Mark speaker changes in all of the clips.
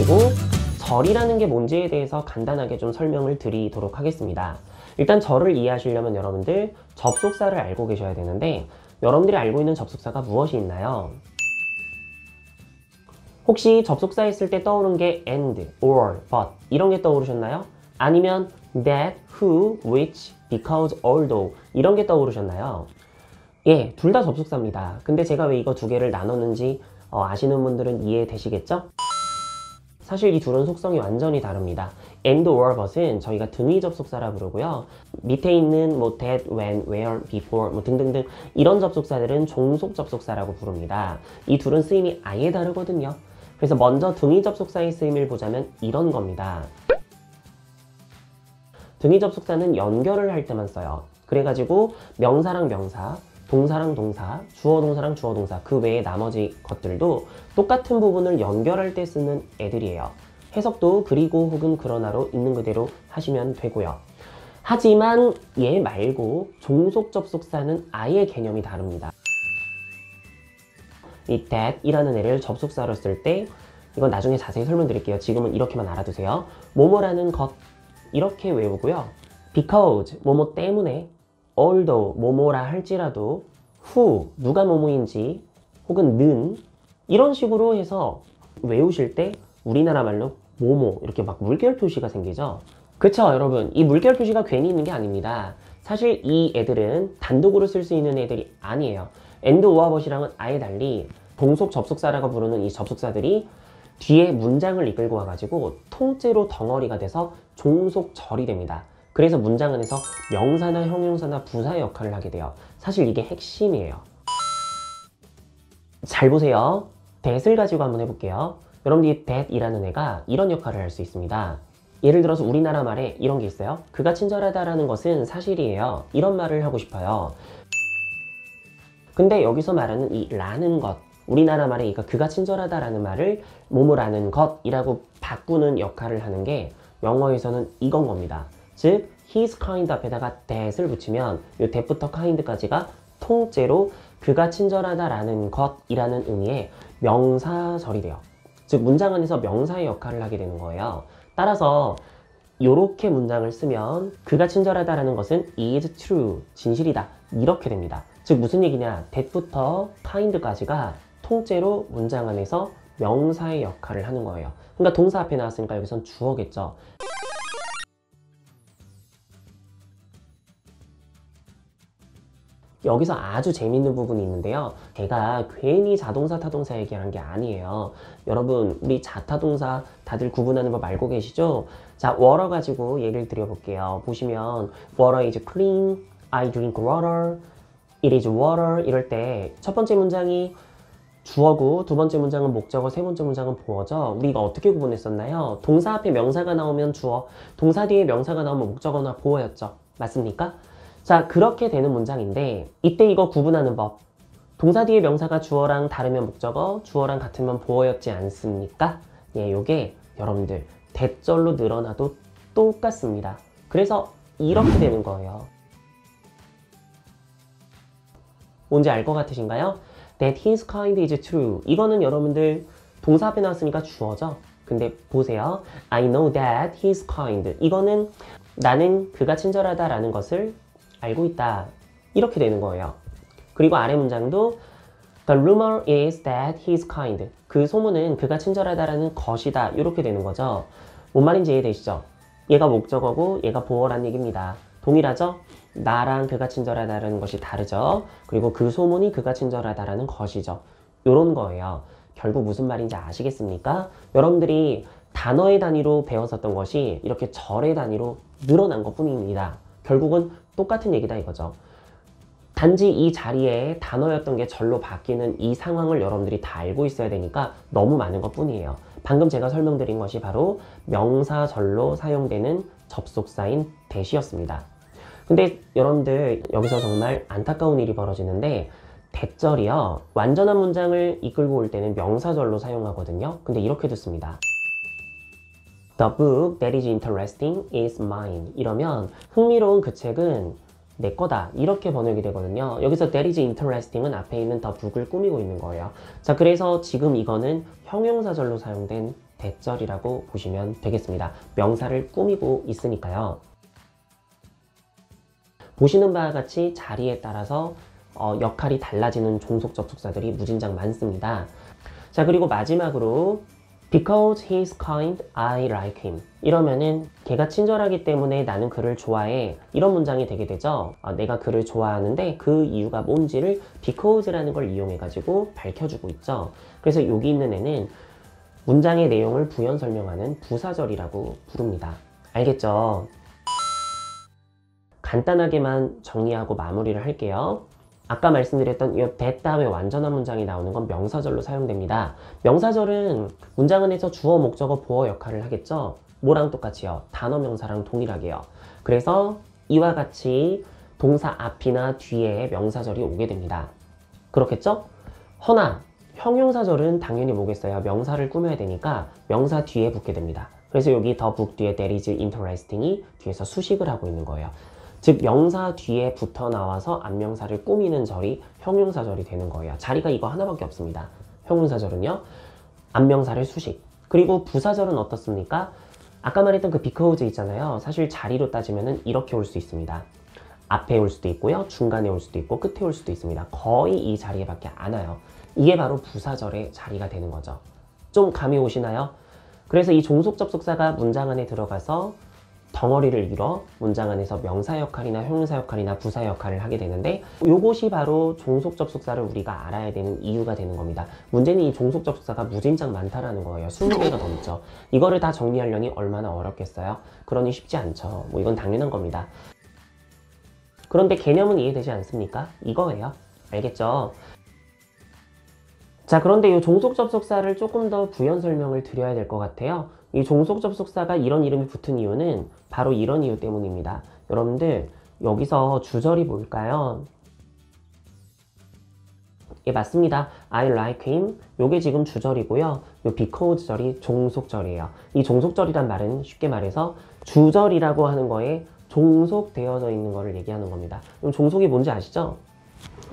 Speaker 1: 그리고 절이라는 게 뭔지에 대해서 간단하게 좀 설명을 드리도록 하겠습니다. 일단 절을 이해하시려면 여러분들 접속사를 알고 계셔야 되는데, 여러분들이 알고 있는 접속사가 무엇이 있나요? 혹시 접속사 했을 때 떠오른 게 and, or, but 이런 게 떠오르셨나요? 아니면 that, who, which, because, although 이런 게 떠오르셨나요? 예, 둘 다 접속사입니다. 근데 제가 왜 이거 두 개를 나눴는지 아시는 분들은 이해되시겠죠? 사실 이 둘은 속성이 완전히 다릅니다. and, or, but은 저희가 등위 접속사라 부르고요. 밑에 있는 뭐 that, when, where, before 뭐 등등등 이런 접속사들은 종속 접속사라고 부릅니다. 이 둘은 쓰임이 아예 다르거든요. 그래서 먼저 등위 접속사의 쓰임을 보자면 이런 겁니다. 등위 접속사는 연결을 할 때만 써요. 그래가지고 명사랑 명사, 동사랑 동사, 주어 동사랑 주어 동사, 그 외에 나머지 것들도 똑같은 부분을 연결할 때 쓰는 애들이에요. 해석도 그리고 혹은 그러나로 있는 그대로 하시면 되고요. 하지만 얘 말고 종속 접속사는 아예 개념이 다릅니다. 이 that 이라는 애를 접속사로 쓸 때, 이건 나중에 자세히 설명드릴게요. 지금은 이렇게만 알아두세요. 뭐뭐라는 것 이렇게 외우고요. because 뭐뭐 때문에, although 뭐뭐라 할지라도, who 누가 뭐뭐인지, 혹은 는 이런 식으로 해서 외우실 때 우리나라 말로 뭐뭐 이렇게 막 물결 표시가 생기죠. 그쵸 여러분, 이 물결 표시가 괜히 있는 게 아닙니다. 사실 이 애들은 단독으로 쓸 수 있는 애들이 아니에요. and, or, but이랑은 아예 달리 종속 접속사라고 부르는 이 접속사들이 뒤에 문장을 이끌고 와가지고 통째로 덩어리가 돼서 종속절이 됩니다. 그래서 문장 안에서 명사나 형용사나 부사의 역할을 하게 돼요. 사실 이게 핵심이에요. 잘 보세요. that을 가지고 한번 해볼게요. 여러분들이 that이라는 애가 이런 역할을 할 수 있습니다. 예를 들어서 우리나라 말에 이런 게 있어요. 그가 친절하다라는 것은 사실이에요. 이런 말을 하고 싶어요. 근데 여기서 말하는 이 라는 것, 우리나라 말에 이거 그가 친절하다라는 말을 뭐뭐라는 것이라고 바꾸는 역할을 하는 게 영어에서는 이건 겁니다. 즉 he's kind 앞에다가 that을 붙이면 이 that부터 kind까지가 통째로 그가 친절하다라는 것이라는 의미의 명사절이 돼요. 즉 문장 안에서 명사의 역할을 하게 되는 거예요. 따라서 이렇게 문장을 쓰면 그가 친절하다라는 것은 is true, 진실이다 이렇게 됩니다. 즉 무슨 얘기냐, that부터 kind까지가 통째로 문장 안에서 명사의 역할을 하는 거예요. 그러니까 동사 앞에 나왔으니까 여기선 주어겠죠. 여기서 아주 재밌는 부분이 있는데요. 제가 괜히 자동사, 타동사 얘기하는 게 아니에요. 여러분, 우리 자타동사 다들 구분하는 법 알고 계시죠? 자, water 가지고 예를 드려볼게요. 보시면 water is clean, I drink water, it is water 이럴 때 첫 번째 문장이 주어고 두 번째 문장은 목적어, 세 번째 문장은 보어죠. 우리가 어떻게 구분했었나요? 동사 앞에 명사가 나오면 주어, 동사 뒤에 명사가 나오면 목적어나 보어였죠. 맞습니까? 자, 그렇게 되는 문장인데 이때 이거 구분하는 법, 동사 뒤에 명사가 주어랑 다르면 목적어, 주어랑 같으면 보어였지 않습니까? 예, 요게 여러분들 대절로 늘어나도 똑같습니다. 그래서 이렇게 되는 거예요. 뭔지 알 것 같으신가요? That his kind is true. 이거는 여러분들 동사 앞에 나왔으니까 주어죠. 근데 보세요. I know that he's kind. 이거는 나는 그가 친절하다라는 것을 알고 있다. 이렇게 되는 거예요. 그리고 아래 문장도 The rumor is that he's kind. 그 소문은 그가 친절하다라는 것이다. 이렇게 되는 거죠. 뭔 말인지 이해되시죠? 얘가 목적어고 얘가 보어란 얘기입니다. 동일하죠? 나랑 그가 친절하다라는 것이 다르죠. 그리고 그 소문이 그가 친절하다라는 것이죠. 이런 거예요. 결국 무슨 말인지 아시겠습니까? 여러분들이 단어의 단위로 배웠었던 것이 이렇게 절의 단위로 늘어난 것 뿐입니다. 결국은 똑같은 얘기다 이거죠. 단지 이 자리에 단어였던 게 절로 바뀌는 이 상황을 여러분들이 다 알고 있어야 되니까 너무 많은 것 뿐이에요. 방금 제가 설명드린 것이 바로 명사절로 사용되는 접속사인 that이었습니다. 근데 여러분들 여기서 정말 안타까운 일이 벌어지는데 that절이요, 완전한 문장을 이끌고 올 때는 명사절로 사용하거든요. 근데 이렇게 듣습니다. The book that is interesting is mine. 이러면 흥미로운 그 책은 내 거다 이렇게 번역이 되거든요. 여기서 that is interesting은 앞에 있는 the book을 꾸미고 있는 거예요. 자, 그래서 지금 이거는 형용사절로 사용된 대절이라고 보시면 되겠습니다. 명사를 꾸미고 있으니까요. 보시는 바와 같이 자리에 따라서 역할이 달라지는 종속 접속사들이 무진장 많습니다. 자, 그리고 마지막으로 Because he's kind, I like him. 이러면은 걔가 친절하기 때문에 나는 그를 좋아해. 이런 문장이 되게 되죠. 내가 그를 좋아하는데 그 이유가 뭔지를 because라는 걸 이용해가지고 밝혀주고 있죠. 그래서 여기 있는 애는 문장의 내용을 부연 설명하는 부사절이라고 부릅니다. 알겠죠? 간단하게만 정리하고 마무리를 할게요. 아까 말씀드렸던 이 that 다음에 완전한 문장이 나오는 건 명사절로 사용됩니다. 명사절은 문장 안에서 주어, 목적어, 보어 역할을 하겠죠? 뭐랑 똑같이요? 단어 명사랑 동일하게요. 그래서 이와 같이 동사 앞이나 뒤에 명사절이 오게 됩니다. 그렇겠죠? 허나 형용사절은 당연히 뭐겠어요? 명사를 꾸며야 되니까 명사 뒤에 붙게 됩니다. 그래서 여기 the book 뒤에 that is interesting이 뒤에서 수식을 하고 있는 거예요. 즉 명사 뒤에 붙어 나와서 앞명사를 꾸미는 절이 형용사절이 되는 거예요. 자리가 이거 하나밖에 없습니다. 형용사절은요. 앞명사를 수식. 그리고 부사절은 어떻습니까? 아까 말했던 그 because 있잖아요. 사실 자리로 따지면 이렇게 올 수 있습니다. 앞에 올 수도 있고요. 중간에 올 수도 있고 끝에 올 수도 있습니다. 거의 이 자리에밖에 안 와요. 이게 바로 부사절의 자리가 되는 거죠. 좀 감이 오시나요? 그래서 이 종속 접속사가 문장 안에 들어가서 덩어리를 이뤄 문장 안에서 명사 역할이나 형용사 역할이나 부사 역할을 하게 되는데 이것이 바로 종속 접속사를 우리가 알아야 되는 이유가 되는 겁니다. 문제는 이 종속 접속사가 무진장 많다라는 거예요. 20개가 넘죠. 이거를 다 정리하려니 얼마나 어렵겠어요? 그러니 쉽지 않죠. 뭐 이건 당연한 겁니다. 그런데 개념은 이해되지 않습니까? 이거예요. 알겠죠? 자, 그런데 이 종속 접속사를 조금 더 부연 설명을 드려야 될 것 같아요. 이 종속 접속사가 이런 이름이 붙은 이유는 바로 이런 이유 때문입니다. 여러분들 여기서 주절이 뭘까요? 예, 맞습니다. I like him. 요게 지금 주절이고요. 요 because 절이 종속절이에요. 이 종속절이란 말은 쉽게 말해서 주절이라고 하는 거에 종속되어져 있는 거를 얘기하는 겁니다. 그럼 종속이 뭔지 아시죠?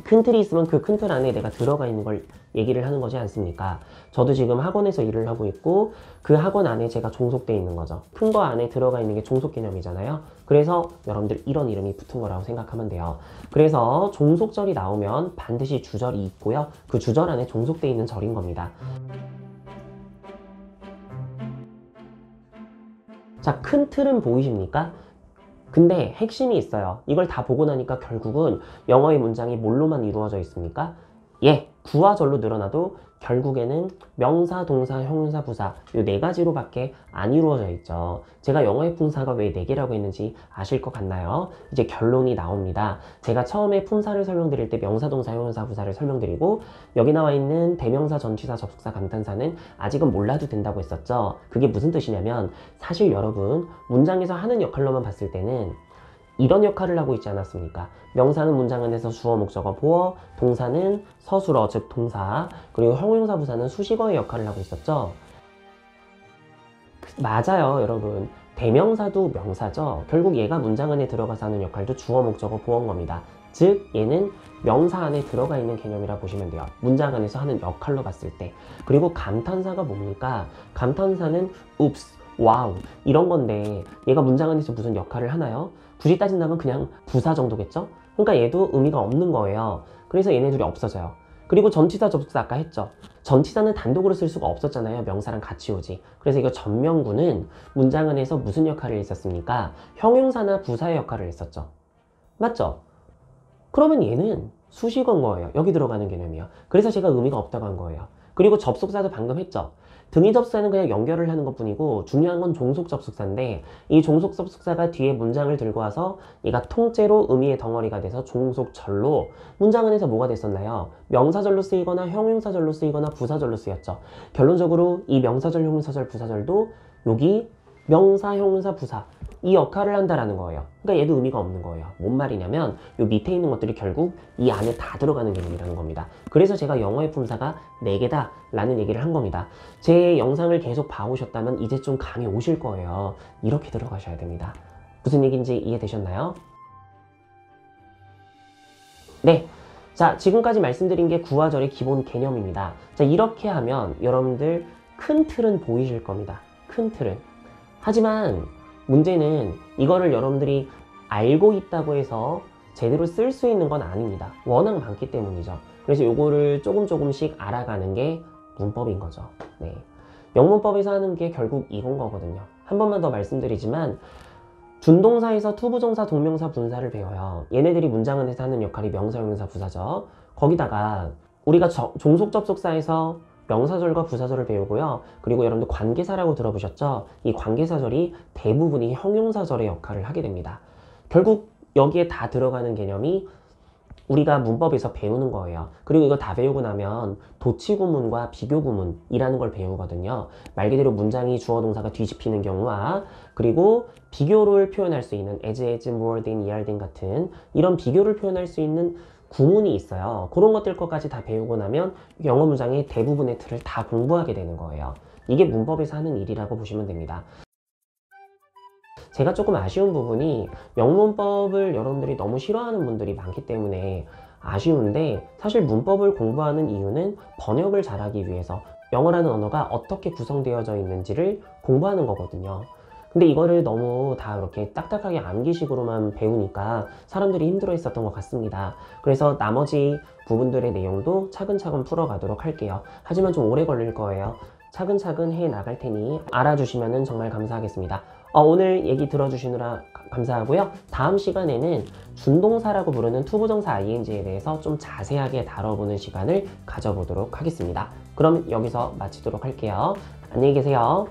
Speaker 1: 큰 틀이 있으면 그 큰 틀 안에 내가 들어가 있는 걸 얘기를 하는 거지 않습니까? 저도 지금 학원에서 일을 하고 있고 그 학원 안에 제가 종속되어 있는 거죠. 큰 거 안에 들어가 있는 게 종속 개념이잖아요. 그래서 여러분들 이런 이름이 붙은 거라고 생각하면 돼요. 그래서 종속절이 나오면 반드시 주절이 있고요. 그 주절 안에 종속되어 있는 절인 겁니다. 자, 큰 틀은 보이십니까? 근데 핵심이 있어요. 이걸 다 보고 나니까 결국은 영어의 문장이 뭘로만 이루어져 있습니까? 예, 구와절로 늘어나도 결국에는 명사, 동사, 형용사, 부사 이 네 가지로밖에 안 이루어져 있죠. 제가 영어의 품사가 왜 네 개라고 했는지 아실 것 같나요? 이제 결론이 나옵니다. 제가 처음에 품사를 설명드릴 때 명사, 동사, 형용사, 부사를 설명드리고 여기 나와 있는 대명사, 전치사, 접속사, 감탄사는 아직은 몰라도 된다고 했었죠. 그게 무슨 뜻이냐면 사실 여러분 문장에서 하는 역할로만 봤을 때는 이런 역할을 하고 있지 않았습니까? 명사는 문장 안에서 주어, 목적어, 보어, 동사는 서술어, 즉 동사, 그리고 형용사, 부사는 수식어의 역할을 하고 있었죠? 맞아요, 여러분. 대명사도 명사죠. 결국 얘가 문장 안에 들어가서 하는 역할도 주어, 목적어, 보어인 겁니다. 즉 얘는 명사 안에 들어가 있는 개념이라 보시면 돼요. 문장 안에서 하는 역할로 봤을 때. 그리고 감탄사가 뭡니까? 감탄사는 oops, 와우 이런 건데 얘가 문장 안에서 무슨 역할을 하나요? 굳이 따진다면 그냥 부사 정도겠죠? 그러니까 얘도 의미가 없는 거예요. 그래서 얘네들이 없어져요. 그리고 전치사, 접속사 아까 했죠. 전치사는 단독으로 쓸 수가 없었잖아요. 명사랑 같이 오지. 그래서 이거 전명구는 문장 안에서 무슨 역할을 했었습니까? 형용사나 부사의 역할을 했었죠. 맞죠? 그러면 얘는 수식어인 거예요. 여기 들어가는 개념이요. 그래서 제가 의미가 없다고 한 거예요. 그리고 접속사도 방금 했죠. 등위 접속사는 그냥 연결을 하는 것 뿐이고 중요한 건 종속 접속사인데 이 종속 접속사가 뒤에 문장을 들고 와서 얘가 통째로 의미의 덩어리가 돼서 종속절로 문장 안에서 뭐가 됐었나요? 명사절로 쓰이거나 형용사절로 쓰이거나 부사절로 쓰였죠. 결론적으로 이 명사절, 형용사절, 부사절도 여기 명사, 형용사, 부사 이 역할을 한다라는 거예요. 그러니까 얘도 의미가 없는 거예요. 뭔 말이냐면 이 밑에 있는 것들이 결국 이 안에 다 들어가는 개념이라는 겁니다. 그래서 제가 영어의 품사가 4개다 라는 얘기를 한 겁니다. 제 영상을 계속 봐오셨다면 이제 좀 감이 오실 거예요. 이렇게 들어가셔야 됩니다. 무슨 얘기인지 이해되셨나요? 네. 자, 지금까지 말씀드린 게 구와절의 기본 개념입니다. 자, 이렇게 하면 여러분들 큰 틀은 보이실 겁니다. 큰 틀은. 하지만 문제는 이거를 여러분들이 알고 있다고 해서 제대로 쓸 수 있는 건 아닙니다. 워낙 많기 때문이죠. 그래서 요거를 조금씩 알아가는 게 문법인 거죠. 네. 영문법에서 하는 게 결국 이건 거거든요. 한 번만 더 말씀드리지만 준동사에서 투부정사, 동명사, 분사를 배워요. 얘네들이 문장 안에서 하는 역할이 명사, 형용사, 부사죠. 거기다가 우리가 종속 접속사에서 명사절과 부사절을 배우고요. 그리고 여러분들 관계사라고 들어보셨죠? 이 관계사절이 대부분이 형용사절의 역할을 하게 됩니다. 결국 여기에 다 들어가는 개념이 우리가 문법에서 배우는 거예요. 그리고 이거 다 배우고 나면 도치구문과 비교구문이라는 걸 배우거든요. 말 그대로 문장이 주어 동사가 뒤집히는 경우와 그리고 비교를 표현할 수 있는 as, more than, are than 같은 이런 비교를 표현할 수 있는 구문이 있어요. 그런 것들 것까지 다 배우고 나면 영어 문장의 대부분의 틀을 다 공부하게 되는 거예요. 이게 문법에서 하는 일이라고 보시면 됩니다. 제가 조금 아쉬운 부분이 영문법을 여러분들이 너무 싫어하는 분들이 많기 때문에 아쉬운데 사실 문법을 공부하는 이유는 번역을 잘하기 위해서 영어라는 언어가 어떻게 구성되어져 있는지를 공부하는 거거든요. 근데 이거를 너무 다 이렇게 딱딱하게 암기식으로만 배우니까 사람들이 힘들어 했었던 것 같습니다. 그래서 나머지 부분들의 내용도 차근차근 풀어가도록 할게요. 하지만 좀 오래 걸릴 거예요. 차근차근 해 나갈 테니 알아주시면 정말 감사하겠습니다. 오늘 얘기 들어주시느라 감사하고요. 다음 시간에는 준동사라고 부르는 투부정사 ing에 대해서 좀 자세하게 다뤄보는 시간을 가져보도록 하겠습니다. 그럼 여기서 마치도록 할게요. 안녕히 계세요.